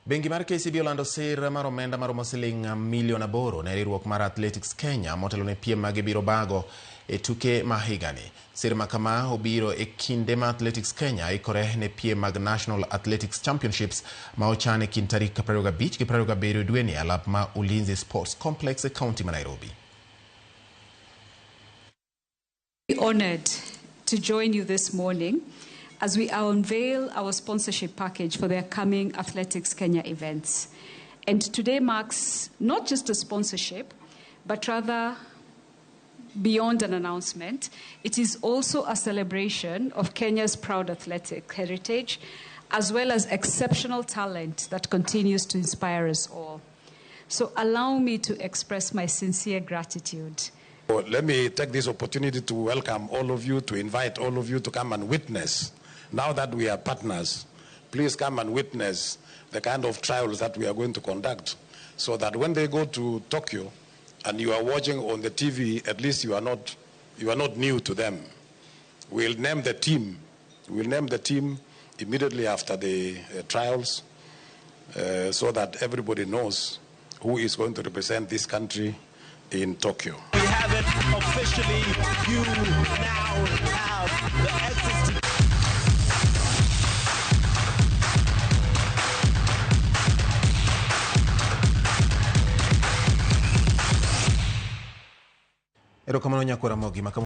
Bengi mar KCB olando sir mar omenda maromo $1,800,000 ne riwruok mar Athletics Kenya motelo ne piem mag biro bago e tuke ma higani. Sir makama obiro e kinde ma Athletics Kenya ikore ne piem mag National Athletics Championships ma ochan e kind tarik 25 gi 27 dwe ni alap ma Ulinzi Sports Complex e kaunti ma Nairobi. Honored to join you this morning as we unveil our sponsorship package for the upcoming Athletics Kenya events. And today marks not just a sponsorship, but rather beyond an announcement. It is also a celebration of Kenya's proud athletic heritage, as well as exceptional talent that continues to inspire us all. So allow me to express my sincere gratitude. Let me take this opportunity to welcome all of you, to invite all of you to come and witness. Now that we are partners, please come and witness the kind of trials that we are going to conduct, so that when they go to Tokyo and you are watching on the TV, at least you are not new to them. We'll name the team. We'll name the team immediately after the trials, so that everybody knows who is going to represent this country in Tokyo. We have it officially. You now have the access to Erokamano nyako Ramogi.